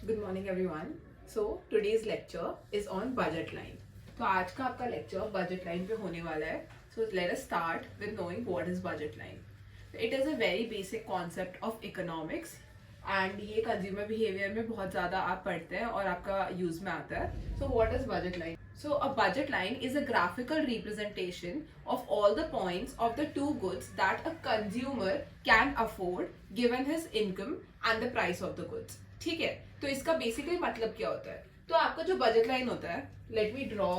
Good morning everyone. So today's lecture is on budget line. तो आज का आपका lecture budget line पे होने वाला है. So let us start with knowing what is budget line. It is a very basic concept of economics and ये consumer behavior में बहुत ज़्यादा आप पढ़ते हैं और आपका use में आता है. So what is budget line? So a budget line is a graphical representation of all the points of the two goods that a consumer can afford given his income and the price of the goods. ठीक है, तो इसका basically मतलब क्या होता है? तो आपका जो बजट लाइन होता है, let me draw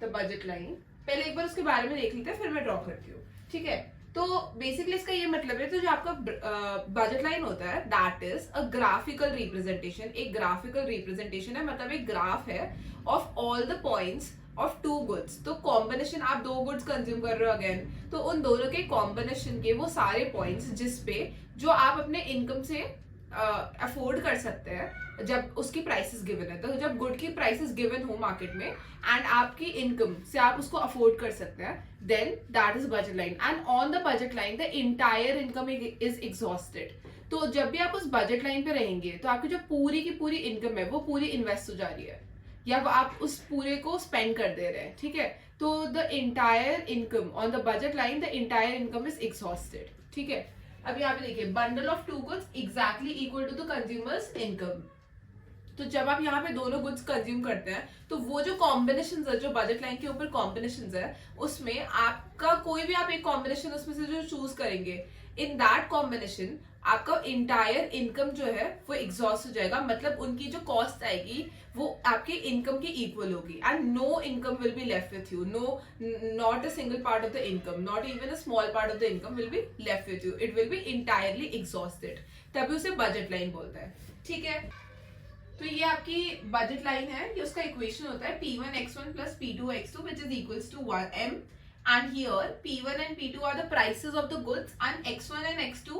the budget line. पहले एक बार उसके बारे में देख लेते हैं, फिर मैं ड्रॉ करती हूँ. ठीक है, तो बेसिकली इसका ये मतलब है, तो जो आपका बजट लाइन होता है that is a graphical representation. एक ग्राफिकल रिप्रेजेंटेशन है, मतलब एक ग्राफ है of all the points of two goods. तो कॉम्बिनेशन, आप दो गुड्स कंज्यूम कर रहे हो अगेन, तो उन दोनों के कॉम्बिनेशन के वो सारे पॉइंट्स जिसपे जो आप अपने इनकम से अफोर्ड कर सकते हैं जब उसकी प्राइसेस गिवन है. तो जब गुड की प्राइसेस गिवन हो मार्केट में एंड आपकी इनकम से आप उसको अफोर्ड कर सकते हैं, then that is budget line. And on the budget line the entire income is exhausted. तो जब भी आप उस बजट लाइन पे रहेंगे तो आपकी जो पूरी की पूरी इनकम है वो पूरी इन्वेस्ट हो जा रही है या आप उस पूरे को स्पेंड कर दे रहे हैं. ठीक है, तो the entire income on the budget line, the entire income is exhausted. ठीक है, अब यहाँ पे देखिए, bundle of two goods exactly equal to the consumer's income. तो जब आप यहाँ पे दोनों गुड्स कंज्यूम करते हैं तो वो जो कॉम्बिनेशंस है, जो बजट लाइन के ऊपर कॉम्बिनेशंस है, उसमें आपका कोई भी आप एक कॉम्बिनेशन उसमें से जो चूज करेंगे, इन दैट कॉम्बिनेशन आपका इंटायर इनकम जो है वो एग्जॉस्ट हो जाएगा. मतलब उनकी जो कॉस्ट आएगी वो आपके इनकम की इक्वल होगी and no income will be left with you. No, not a single part of the income, not even a small part of the income will be left with you. It will be entirely exhausted. तभी उसे budget line बोलता है. ठीक है, तो ये आपकी budget line है. ये उसका इक्वेशन होता है P1x1 plus P2x2 which is equals to 1m. And here P1 and P2 are the prices of the goods and x1 and x2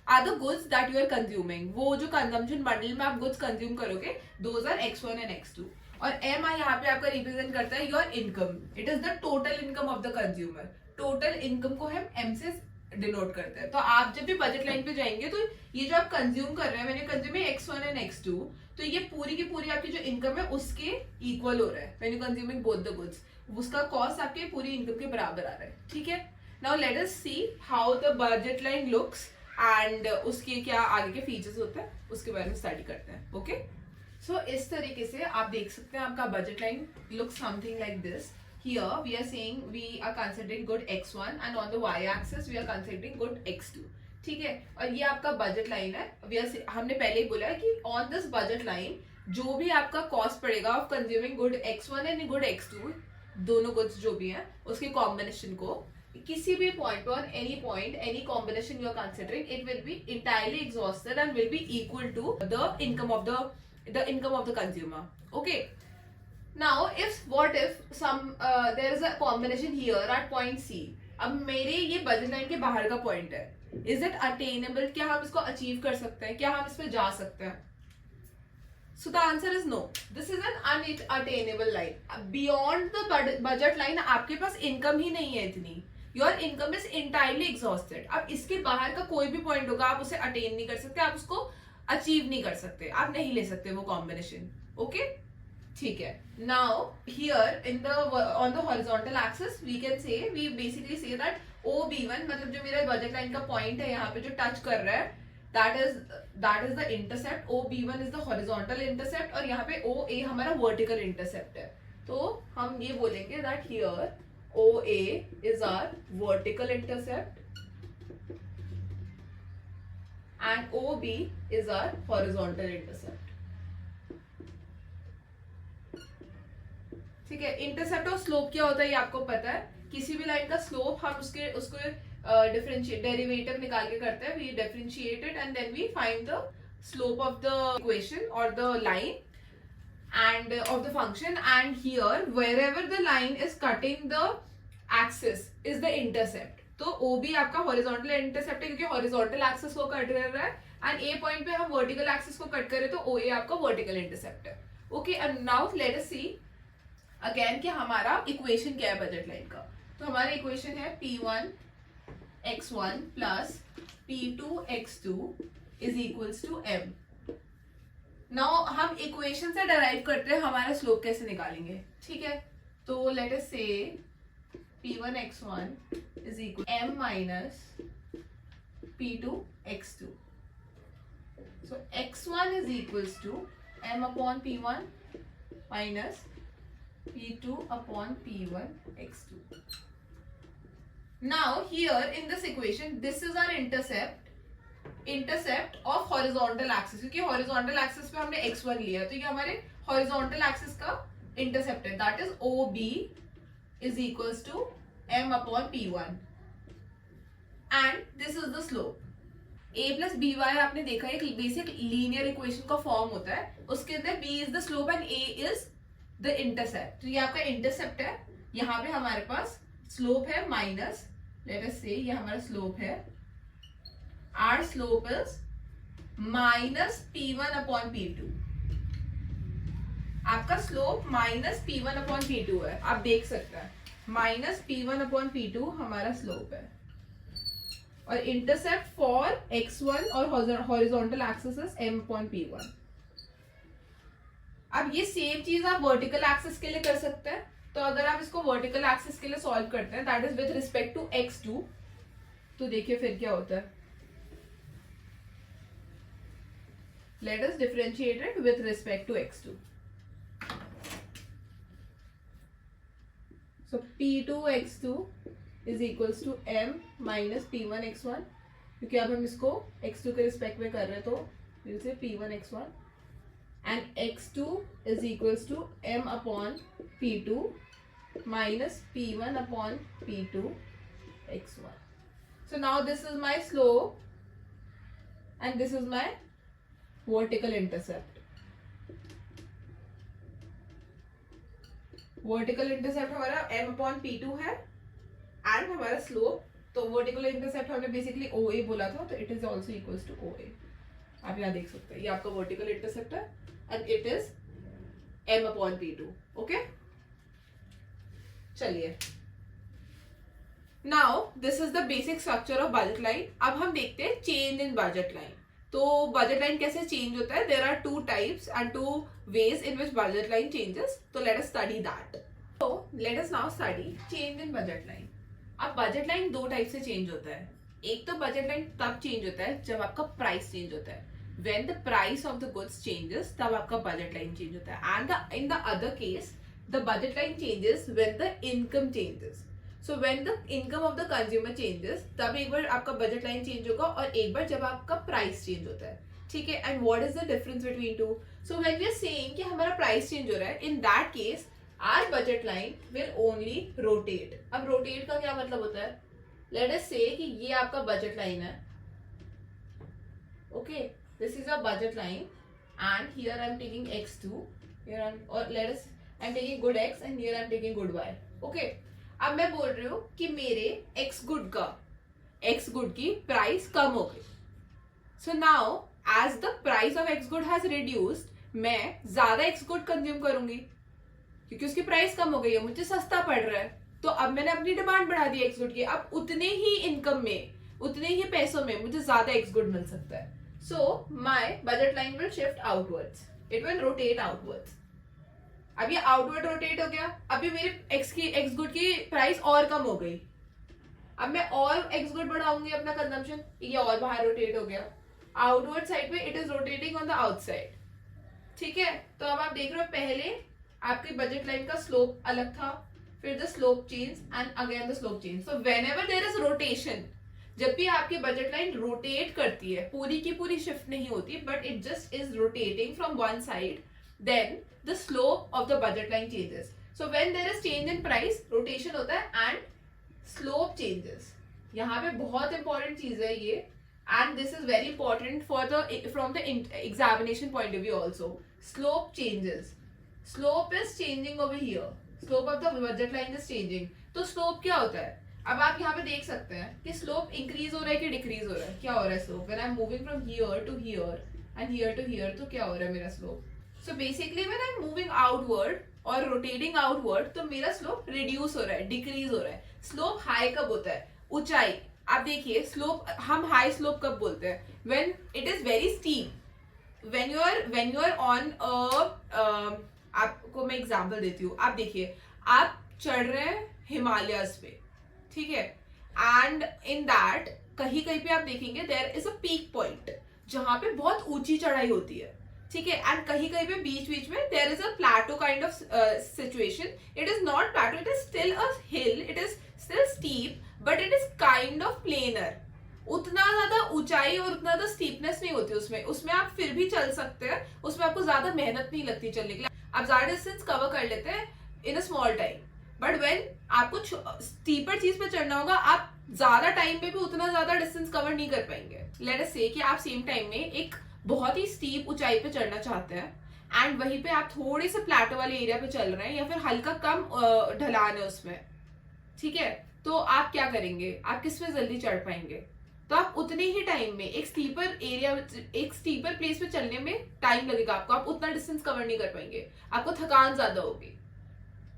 are the goods that you are consuming. वो जो consumption bundle में आप goods consume करोगे, those are x1 and x2. और m यहाँ पे आपका represent करता है your income. It is the total income of the consumer. Total income को हम m से डिनोट करते हैं. तो आप जब भी बजट लाइन पे जाएंगे तो ये जो आप कंज्यूम कर रहे हैं, मैंने कंज्यूम है x1 एंड x2, तो ये पूरी की पूरी आपकी जो इनकम है उसके इक्वल हो रहा है. When you consuming both the goods, उसका कॉस्ट आपके पूरी इनकम के बराबर आ रहा है. ठीक है, now let us see how the budget line looks and उसके क्या आगे के फीचर्स होते हैं, उसके बारे में स्टडी करते हैं. ओके, सो इस तरीके से आप देख सकते हैं आपका budget line looks something like this. Here we are saying we are considering good x1 and on the y-axis we are considering good x2. ठीक है, और ये आपका बजट लाइन है. हमने पहले ही बोला है कि ऑन दिस बजट लाइन जो भी आपका कॉस्ट पड़ेगा of consuming good x1 and good x2, दोनों गुड्स जो भी हैं उसके कॉम्बिनेशन को किसी भी पॉइंट पर, any point, any combination you are considering, it will be entirely exhausted and will be equal to the income of the consumer. Okay, now what if there is a combination here at point C. अब मेरे ये budget line के बाहर का point है, is it attainable? क्या हम इसको अचीव कर सकते हैं? क्या हम इस पे जा सकते हैं? So the answer is no. This is an unattainable line. Beyond the budget line आपके पास इनकम ही नहीं है इतनी. Your income is entirely exhausted. अब इसके बाहर का कोई भी पॉइंट होगा आप उसे अटेन नहीं कर सकते, आप उसको अचीव नहीं कर सकते, आप नहीं ले सकते वो कॉम्बिनेशन. ओके, ठीक है. Now here in the on the horizontal axis we basically say that OB1, मतलब जो मेरा बजट लाइन का पॉइंट है यहाँ पे जो टच कर रहा है, that is the intercept. OB1 is the horizontal intercept और यहाँ पे OA हमारा वर्टिकल इंटरसेप्ट है. तो हम ये बोलेंगे that here OA is our vertical intercept and OB is our horizontal intercept. ठीक है, इंटरसेप्ट और स्लोप क्या होता है ये आपको पता है. किसी भी लाइन का स्लोप हम उसको डिफरेंशिएट, डेरिवेटिव निकाल के करते हैं. We differentiate it and then we find the slope of the equation और the line and of the function. And here wherever the line is cutting the axis is the intercept. तो OB आपका horizontal intercept है क्योंकि horizontal axis को cut कर रहा है and A point पे हम वर्टिकल एक्सिस को कट करें तो OA आपका वर्टिकल इंटरसेप्ट है. Okay, and now let us see again कि हमारा इक्वेशन क्या है बजट लाइन का. तो हमारा इक्वेशन है P1x1 plus P2x2 is equals to m. Now हम इक्वेशन से डराइव करते हैं हमारा स्लोप कैसे निकालेंगे, ठीक है। तो लेट अस से p1 x1 is equal m minus p2 x2. So x1 is equals to m upon p1 minus p2 upon p1 x2. Now here in this equation, this is our intercept of horizontal axis. क्योंकि horizontal axis पे हमने x1 लिया, तो ये हमारे horizontal axis का intercept है. That is OB is equals to m upon p1. And this is the slope. a plus b y आपने देखा है एक बेसिक लीनियर इक्वेशन का फॉर्म होता है, उसके अंदर b is the slope and a is the intercept. तो ये आपका इंटरसेप्ट है, यहाँ पे हमारे पास स्लोप है माइनस, लेट अस से ये हमारा स्लोप है, or slope is minus p1 upon p2. आपका slope minus p1 upon p2 है, आप देख सकते हैं माइनस p1 अपॉन p2 हमारा स्लोप है, और इंटरसेप्ट फॉर x1 और horizontal axis is m upon p1. अब ये सेम चीज आप वर्टिकल एक्सिस के लिए कर सकते हैं. तो अगर आप इसको वर्टिकल एक्सिस के लिए सॉल्व करते हैं, that is with respect to x2, तो देखिए फिर क्या होता है. Let us differentiate it with respect to x2. So p2 x2 is equals to m minus p1 x1, क्योंकि अब हम इसको x2 के रिस्पेक्ट में कर रहे हैं, तो will say p1 x1 and x2 is equals to m upon p2 minus p1 upon p2 x1. So now this is my slope and this is my vertical intercept. Vertical intercept हमारा m upon p2 है एंड हमारा slope, तो vertical intercept हमने basically OA बोला था, तो it is also equals to OA. आप यहाँ देख सकते हैं ये आपका वर्टिकल इंटरसेप्ट है and it is m upon p2. Okay, चलिए now this is the basic structure of budget line. अब हम देखते हैं चेंज इन बजट लाइन. तो बजट लाइन कैसे चेंज होता है, there are two types and two ways in which budget line changes. तो लेट अस स्टडी दैट. तो let us now study change in budget line. अब budget line दो type से change होता है. एक तो बजट लाइन तब चेंज होता है जब आपका प्राइस चेंज होता है. When the price of the goods changes, तब आपका बजट लाइन चेंज होता है. And in the other case, the budget line changes when the income changes. So when the income of the consumer changes, तब एक बार आपका budget line change होगा और एक बार जब आपका प्राइस चेंज होता है. ठीक है, and what is the difference between two? So when we are saying कि हमारा प्राइस चेंज हो रहा है, in that case our budget line will only rotate. अब rotate का क्या मतलब होता है? Let us say कि ये आपका budget line है. Okay, this is a budget line and here I am taking x2. Here I'm taking good x and here I am taking good y. Okay, अब मैं बोल रही हूँ कि मेरे x good की प्राइस कम हो गई. So now as the price of x good has reduced, मैं ज्यादा x good कंज्यूम करूंगी क्योंकि उसकी प्राइस कम हो गई है, मुझे सस्ता पड़ रहा है. तो अब मैंने अपनी डिमांड बढ़ा दी एक्स गुड की. अब उतने ही इनकम में, उतने ही पैसों में मुझे ज्यादा एक्स गुड मिल सकता है. So my budget line will shift outwards, it will rotate outwards. अब ये आउटवर्ड रोटेट हो गया. अभी मेरे एक्स गुड की प्राइस और कम हो गई. अब मैं और एक्स गुड बढ़ाऊंगी अपना कंजम्पशन, ये और बाहर रोटेट हो गया. आउटवर्ड साइड पे it is rotating on the outside. ठीक है, तो अब आप देख रहे हो पहले आपकी बजट लाइन का स्लोप अलग था, फिर the slope change and again the slope change. So whenever there is rotation, जब भी आपकी बजट लाइन रोटेट करती है, पूरी की पूरी शिफ्ट नहीं होती but it just is rotating from one side, then the slope of the budget line changes. So when there is change in price, rotation होता है एंड स्लोप चेंजेस. यहाँ पे बहुत इंपॉर्टेंट चीज है ये, and this is very important for the from the examination point of view also. Slope changes, slope is changing over here, slope of the budget line is changing. तो slope क्या होता है, अब आप यहाँ पे देख सकते हैं कि स्लोप इंक्रीज हो रहा है कि डिक्रीज हो रहा है. क्या हो रहा है slope, when I am moving from here to here and here to here, तो क्या हो रहा है मेरा slope. So basically when I am moving outward और रोटेटिंग आउटवर्ड, तो मेरा स्लोप रिड्यूस हो रहा है, डिक्रीज हो रहा है. स्लोप हाई कब होता है, ऊंचाई. आप देखिए स्लोप, हम हाई स्लोप कब बोलते हैं, when it is very steep. when you are on आपको मैं एग्जांपल देती हूँ. आप देखिए, आप चढ़ रहे हैं हिमालयस पे, ठीक है, एंड इन दैट कहीं कहीं पे आप देखेंगे there is a peak point जहां पे बहुत ऊंची चढ़ाई होती है, ठीक है, एंड कहीं कहीं पे बीच बीच में there is a plateau kind of situation. It is not plateau, it is still a hill, it is still steep, but it is kind of planar. उतना ज्यादा ऊंचाई और उतना ज्यादा स्टीपनेस नहीं होती उसमें आप फिर भी चल सकते हैं. उसमें आपको ज्यादा मेहनत नहीं लगती चलने के लिए. आप ज्यादा डिस्टेंस कवर कर लेते हैं in a small time. But when आपको स्टीपर चीज पे चढ़ना होगा, आप ज्यादा टाइम पे भी उतना ज्यादा डिस्टेंस कवर नहीं कर पाएंगे. लेट अस से कि आप सेम टाइम में एक बहुत ही स्टीप ऊंचाई पे चढ़ना चाहते हैं एंड वहीं पे आप थोड़े से प्लेटो वाले एरिया पे चल रहे हैं या फिर हल्का कम ढलान है उसमें, ठीक है. तो आप क्या करेंगे, आप किस में जल्दी चढ़ पाएंगे? तो आप उतने ही टाइम में एक स्टीपर प्लेस पे चलने में टाइम लगेगा आपको, आप उतना डिस्टेंस कवर नहीं कर पाएंगे, आपको थकान ज्यादा होगी.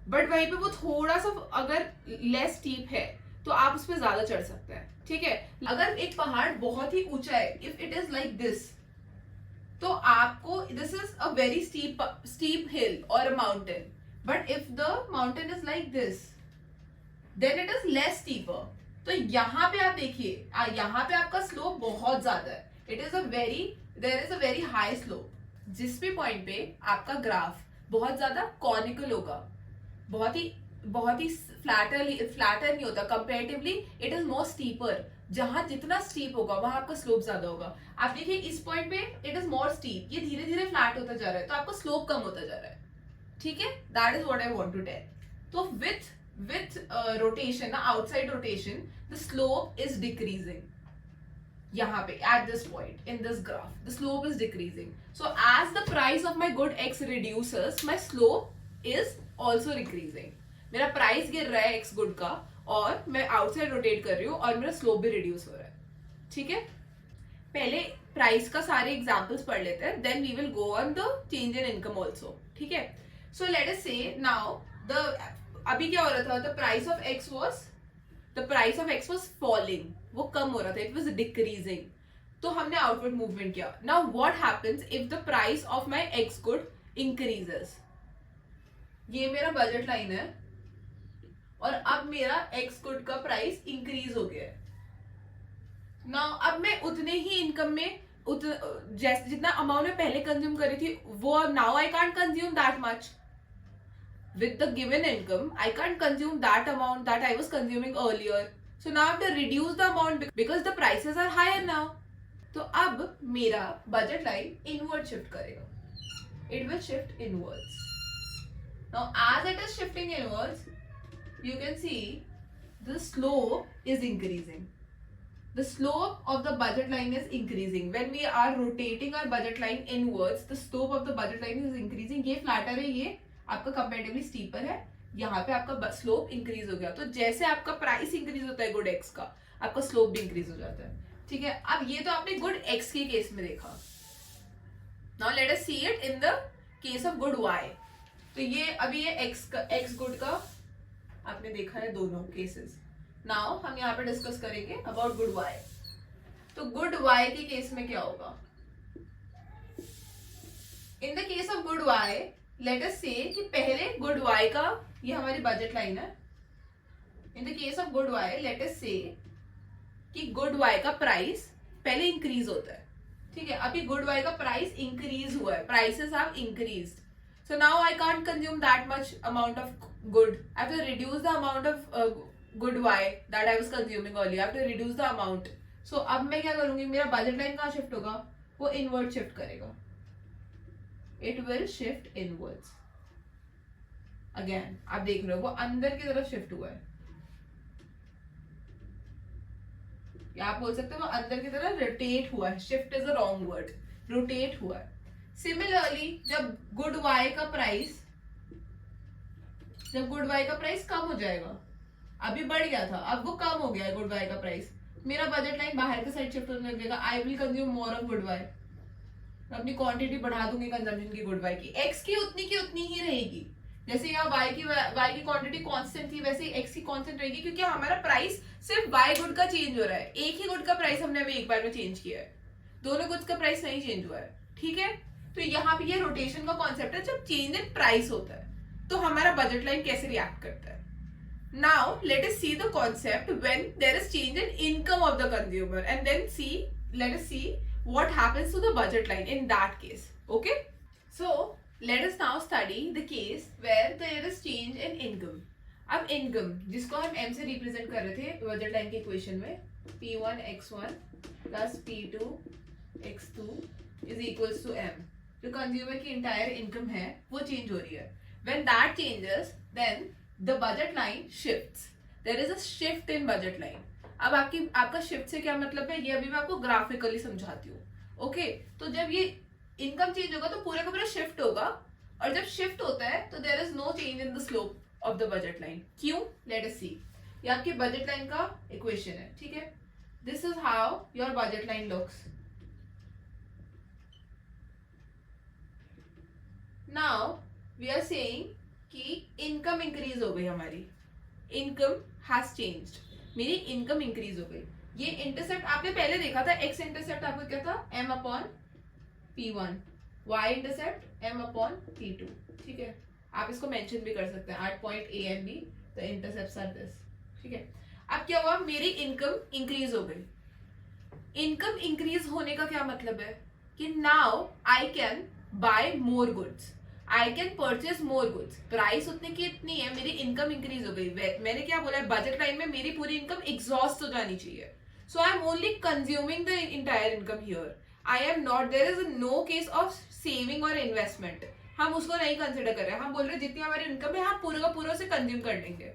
बट वहीं पे वो थोड़ा सा अगर लेस स्टीप है तो आप उस पर ज्यादा चढ़ सकते हैं, ठीक है. अगर एक पहाड़ बहुत ही ऊंचा है, if it is like this, तो आपको this is a very steep hill और a mountain. But if the mountain is like this, then it is less steeper. तो यहाँ पे आप देखिए, यहाँ पे आपका स्लोप बहुत ज्यादा है. There is a very high slope. जिस भी पॉइंट पे आपका ग्राफ बहुत ज्यादा कॉनिकल होगा, बहुत ही फ्लैटर नहीं होता comparatively, it is more steeper. जहां जितना स्टीप होगा वहां आपका स्लोप ज्यादा होगा. आप देखिए इस पॉइंट पे इट इज मोर स्टीप, ये धीरे धीरे फ्लैट होता जा रहा है, तो आपका स्लोप कम होता जा रहा है, ठीक है. That is what I want to tell. तो with rotation, outside rotation, the slope is decreasing. यहाँ पे at this point in this graph, the slope is decreasing. So as the price of my good X reduces, my slope is also decreasing. मेरा price गिर रहा है X good का और मैं outside rotate कर रही हूँ और मेरा स्लोप भी रिड्यूस हो रहा है, ठीक है. पहले प्राइस का सारे एग्जांपल्स पढ़ लेते हैं, then we will go on the change in income also, ठीक है. सो लेट अस से नाउ अभी क्या हो रहा था, the price of x was falling, वो कम हो रहा था, इट वॉज डिक्रीजिंग. तो हमने आउटवर्ड मूवमेंट किया. Now what happens if the price of my x good increases. ये मेरा बजट लाइन है और अब मेरा एक्स गुड का प्राइस इंक्रीज हो गया है. नाउ अब मैं उतने ही इनकम में जैसे जितना अमाउंट मैं पहले कंज्यूम करी थी, वो now I can't consume that much. With the given income, I can't consume that amount that I was consuming earlier. So now I have to reduce the amount because the prices are higher now. तो अब मेरा budget line inward shift करेगा. It will shift inwards. Now as it is shifting inwards, you can see the slope is increasing. The slope of the budget line is increasing. When we are rotating our budget line inwards, the slope of the budget line is increasing. ये flatter है, ये आपका comparatively steeper है, यहाँ पे आपका slope increase हो गया. तो जैसे आपका प्राइस इंक्रीज होता है गुड एक्स का, आपका स्लोप भी इंक्रीज हो जाता है, ठीक है. अब ये तो आपने गुड एक्स के केस में देखा. Now let us see it in the case of good y. तो ये अभी ये एक्स गुड का आपने देखा है दोनों केसेस. नाउ हम यहाँ पे डिस्कस करेंगे अबाउट गुड वाई. तो गुड वाई के केस में क्या होगा? In the case of good Y, let us say कि पहले गुड वाई का, ये हमारी बजट लाइन है. In the case of good Y, let us say कि गुड वाई का प्राइस पहले इंक्रीज होता है, ठीक है. अभी गुड वाई का प्राइस इंक्रीज हुआ है, prices have increased. So now I can't consume that much amount of good. I have to reduce the amount of good Y that I was consuming earlier. I have to reduce the amount. So अब मैं क्या करूंगी, मेरा budget line कहाँ shift होगा? वो inward shift करेगा. It will shift inwards. Again, आप देख रहे हो वो अंदर की तरफ शिफ्ट हुआ है, या आप बोल सकते हो वो अंदर की तरफ रोटेट हुआ है. Shift is a wrong word, rotate हुआ है. सिमिलरली जब गुड वाई का प्राइस कम हो जाएगा, अभी बढ़ गया था, अब वो कम हो गया है गुड वाई का प्राइस, मेरा बजट लाइन बाहर के साइड शिफ्ट होने लगेगा. I will consume more of good y. अपनी क्वांटिटी बढ़ा दूंगी कंजम्पशन की गुड वाई की. एक्स की उतनी ही रहेगी. जैसे यहाँ वाई की क्वांटिटी कांस्टेंट थी, वैसे एक्स की कांस्टेंट रहेगी, क्योंकि हमारा प्राइस सिर्फ वाई गुड का चेंज हो रहा है. एक ही गुड का प्राइस हमने अभी एक बार में चेंज किया है, दोनों गुड्स का प्राइस नहीं चेंज हुआ है. ठीक है, तो यहाँ पे ये रोटेशन का कॉन्सेप्ट है जब चेंज इन प्राइस होता है तो हमारा बजट लाइन कैसे रिएक्ट करता है. Now let us see the concept when there is change in income of the consumer, and then let us see what happens to the budget line in that case. Okay, so let us now study the case where there is change in income. अब income जिसको हम m से represent कर रहे थे budget line के equation में, p1 x1 plus p2 x2 is equals to m. जो consumer की entire income है वो change हो रही है. When that changes, then the budget line shifts. There is a shift in budget line. अब आपका shift से क्या मतलब है, ये अभी मैं आपको ग्राफिकली समझाती हूँ. ओके, तो जब ये इनकम चेंज होगा तो पूरा का पूरा शिफ्ट होगा, और जब शिफ्ट होता है तो there is no change in the slope of the budget line. क्यों? Let us see. ये आपकी बजट लाइन का इक्वेशन है, ठीक है. This is how your budget line looks. Now we are saying कि इनकम इंक्रीज हो गई, हमारी इनकम हैज चेंज्ड, मेरी इनकम इंक्रीज हो गई. ये इंटरसेप्ट आपने पहले देखा था, एक्स इंटरसेप्ट आपको क्या था, m upon p1, y intercept m upon p2. ठीक है, आप इसको मेंशन भी कर सकते हैं at point a and b the intercepts are this. ठीक है, अब क्या हुआ, मेरी इनकम इंक्रीज हो गई. इनकम इंक्रीज होने का क्या मतलब है कि now I can buy more goods, I can purchase more goods. Price उतने की इतनी है, मेरी इनकम इंक्रीज हो गई. मैंने क्या बोला है, बजट लाइन में मेरी पूरी इनकम एग्जॉस्ट हो जानी चाहिए. So I am only consuming the entire income here. I am not, there is no case of saving और इन्वेस्टमेंट. हम उसको नहीं कंसिडर कर रहे हैं. हम बोल रहे हैं जितनी हमारी इनकम है हम पूरा का पूरा उसे कंज्यूम कर लेंगे.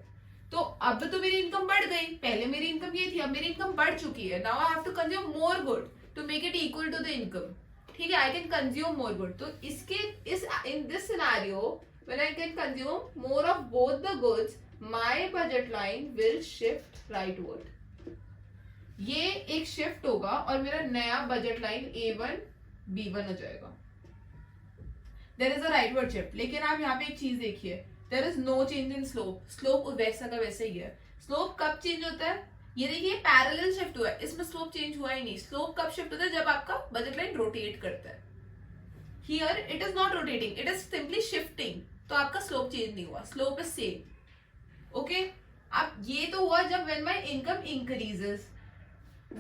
तो अब तो मेरी इनकम बढ़ गई, पहले मेरी इनकम ये थी, अब मेरी इनकम बढ़ चुकी है. Now I have to consume more good to make it equal to the income. ठीक है, I can consume more good. तो in this scenario when I can consume more of both the goods, my budget line will shift rightward. ये एक shift होगा और मेरा नया budget line A1 B1 हो जाएगा. There is a rightward shift. लेकिन आप यहाँ पे एक चीज देखिए, there is no change in slope. Slope वैसा का वैसे ही है. स्लोप कब चेंज होता है, ये देखिए पैरेलल शिफ्ट हुआ है, इसमें स्लोप चेंज हुआ ही नहीं. स्लोप कब शिफ्ट होता है, जब आपका बजट लाइन रोटेट करता है. Here it is not rotating, it is simply shifting. तो आपका स्लोप चेंज नहीं हुआ, स्लोप इज सेम. ओके, अब ये तो हुआ जब when my income increases.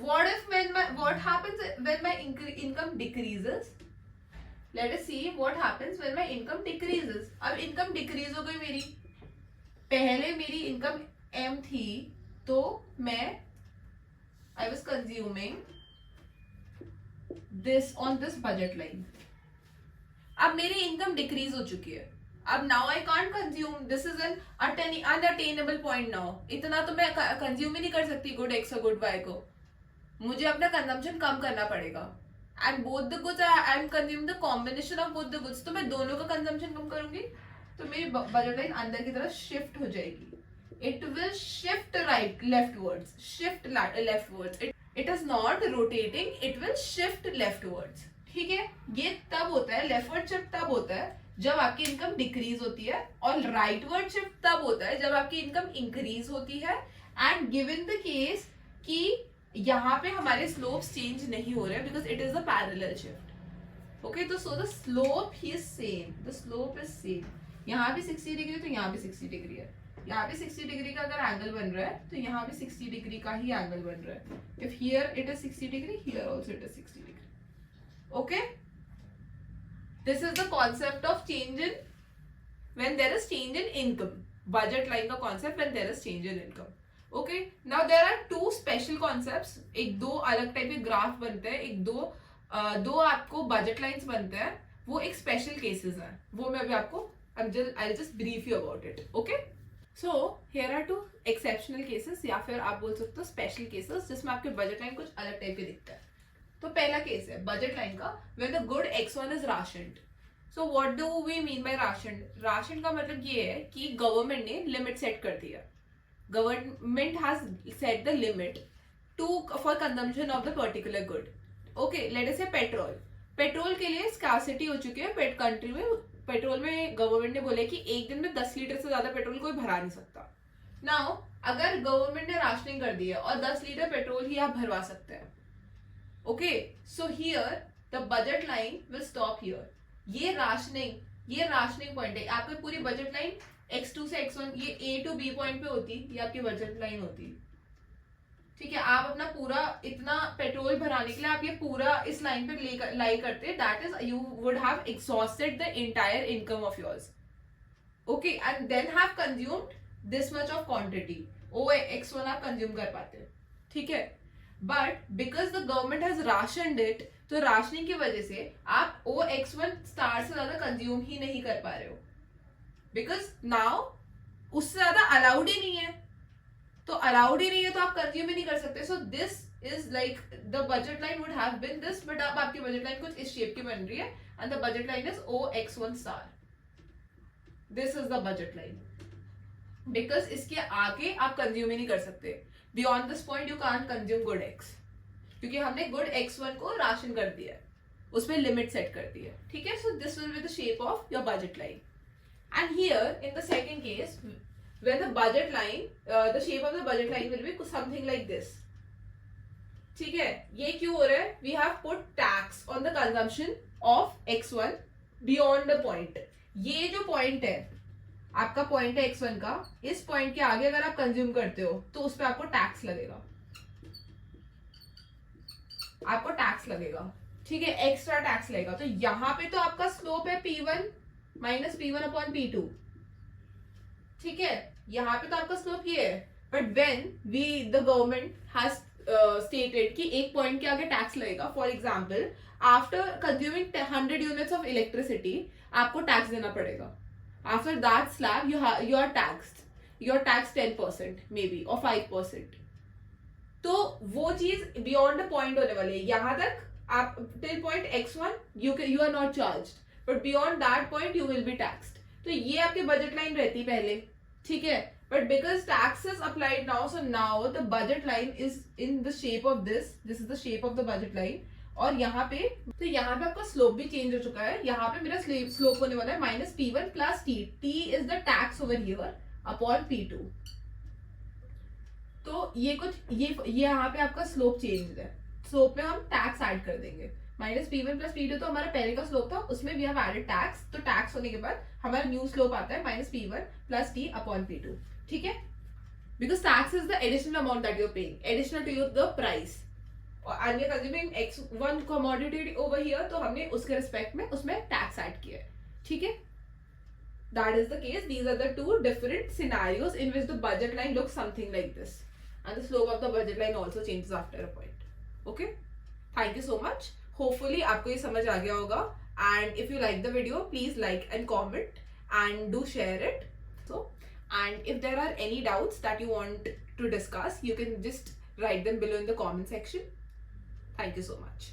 what happens when my income decreases? Let us see what happens when my income decreases. अब इनकम डिक्रीज हो गई मेरी. पहले मेरी इनकम m थी तो मैं I was consuming this on this budget line. अब मेरी इनकम डिक्रीज हो चुकी है. अब now I can't consume. This is an unattainable point now. इतना तो मैं कंज्यूम ही नहीं कर सकती गुड एक्स और गुड वाई को. मुझे अपना कंजम्पशन कम करना पड़ेगा. And both the goods I am consuming the combination of both the goods. तो मैं दोनों का कंजम्पशन कम करूंगी तो मेरी बजट लाइन अंदर की तरफ शिफ्ट हो जाएगी. It will shift right leftwards, shift leftwards. It is not rotating, it will shift leftwards. ठीक है, ये तब होता है, लेफ्टवर्ड शिफ्ट तब होता है जब आपकी इनकम डिक्रीज होती है, और राइटवर्ड शिफ्ट तब होता है जब आपकी इनकम इंक्रीज होती है. एंड गिवन द केस कि यहाँ पे हमारे स्लोप्स चेंज नहीं हो रहे because it is a parallel shift. Okay, तो सो द स्लोप ही is same, the slope is same. यहाँ भी 60 डिग्री तो यहाँ भी 60 डिग्री है. यहाँ पे 60 डिग्री का अगर एंगल बन रहा है तो यहाँ भी 60 डिग्री का ही एंगल बन रहा है. If here it is 60 degree, here also it is 60 degree. Okay, this is the concept of change in when there is change in income. Budget line का concept when there is change in income. Okay, now there are two special concepts. एक दो अलग type के graph बनते हैं, एक दो आपको बजट लाइंस बनते हैं. वो एक स्पेशल केसेस हैं, वो मैं अभी आपको I just brief you about it. Okay, so here are two exceptional cases, या फिर आप बोल सकते हो स्पेशल केसेस, जिसमें आपके बजट लाइन कुछ अलग टाइप के दिखता है. तो पहला केस है बजट लाइन का, when the good X1 is rationed. So what do we mean by ration? Ration का मतलब ये है कि गवर्नमेंट ने लिमिट सेट कर दिया. Government has set the limit for consumption of the particular good. Okay, let us say petrol. Petrol के लिए स्कार्सिटी हो चुकी है कंट्री में. पेट्रोल में गवर्नमेंट ने बोला कि एक दिन में 10 लीटर से ज्यादा पेट्रोल कोई भरा नहीं सकता. नाउ अगर गवर्नमेंट ने राशनिंग कर दी है और 10 लीटर पेट्रोल ही आप भरवा सकते हैं. Okay, so here the budget line will stop here. ये राशनिंग पॉइंट है. आपकी पूरी बजट लाइन x2 से x1 ये A to B पॉइंट पे होती, ये आपकी बजट लाइन होती. ठीक है, आप अपना पूरा इतना पेट्रोल भराने के लिए आप ये पूरा इस लाइन पे लाई करते, that is you would have exhausted the entire income of yours. Okay, and then have consumed this much of quantity. O x1 आप कंज्यूम कर पाते हैं. ठीक है, but because the government has rationed it, तो राशनिंग की वजह से आप ओ x1 स्टार से ज्यादा कंज्यूम ही नहीं कर पा रहे हो, बिकॉज नाउ उससे ज्यादा अलाउड ही नहीं है. तो अलाउड ही नहीं है तो आप कंज्यूम ही नहीं कर सकते. So this is like the budget line would have been this, but अब आपकी बजट लाइन कुछ इस शेप की बन रही है and the budget line is O x1 star. This is the budget line, because इसके आगे आप कंज्यूम ही नहीं कर सकते. Beyond this point you can't consume good x, क्योंकि हमने गुड x1 को राशन कर दिया है, उसमें लिमिट सेट कर दी है. ठीक है, so this will be the shape of your budget line. And here in the second case, when the budget line, the shape of the budget line will be something like this. ठीक है, ये क्यों हो रहा है? We have put tax on the consumption of x1 beyond the point. ये जो point है, आपका point है x1 का, इस point के आगे अगर आप कंज्यूम करते हो तो उस पर आपको टैक्स लगेगा. आपको टैक्स लगेगा. ठीक है, एक्स्ट्रा टैक्स लगेगा. तो यहाँ पे तो आपका स्लोप है P1 minus P1 upon P2. ठीक है, यहाँ पे तो आपका स्लोप ये है. But when the government has stated कि एक पॉइंट के आगे टैक्स लगेगा, for example after consuming 100 units of electricity आपको टैक्स देना पड़ेगा. After that slab you are tax 10% may be और 5%. तो वो चीज बियॉन्ड द पॉइंट होने वाली है. यहाँ तक आप till point x1 you are not charged, but beyond that point you will be taxed. तो ये आपकी बजट लाइन रहती पहले. ठीक है, but because tax is applied now, so now the budget line is in the shape of this is the shape of the budget line. और यहाँ पे तो यहाँ पे आपका स्लोप भी चेंज हो चुका है. यहाँ पे मेरा स्लोप होने वाला है minus P1 plus T. T is the tax over here upon P2. तो ये कुछ ये यहाँ पे आपका स्लोप चेंज है. स्लोप में हम टैक्स ऐड कर देंगे. माइनस P1 प्लस P2 तो हमारा पहले का स्लोप था, उसमें भी हम एडेड टैक्स. तो टैक्स होने के बाद हमारा न्यू स्लोप आता है minus P1 plus T upon P2. ठीक है, because tax is the additional amount that you are paying, additional to your the price. और we are consuming x1 commodity over here, तो हमने उसके रिस्पेक्ट में उसमें टैक्स ऐड किया है. ठीक है, that is the case. These are the two different scenarios in which the budget line looks something like this, and the slope of the budget line also changes after a point. Okay, thank you so much. Hopefully आपको ये समझ आ गया होगा. And if you like the video, please like and comment and do share it. So, and if there are any doubts that you want to discuss, you can just write them below in the comment section. Thank you so much.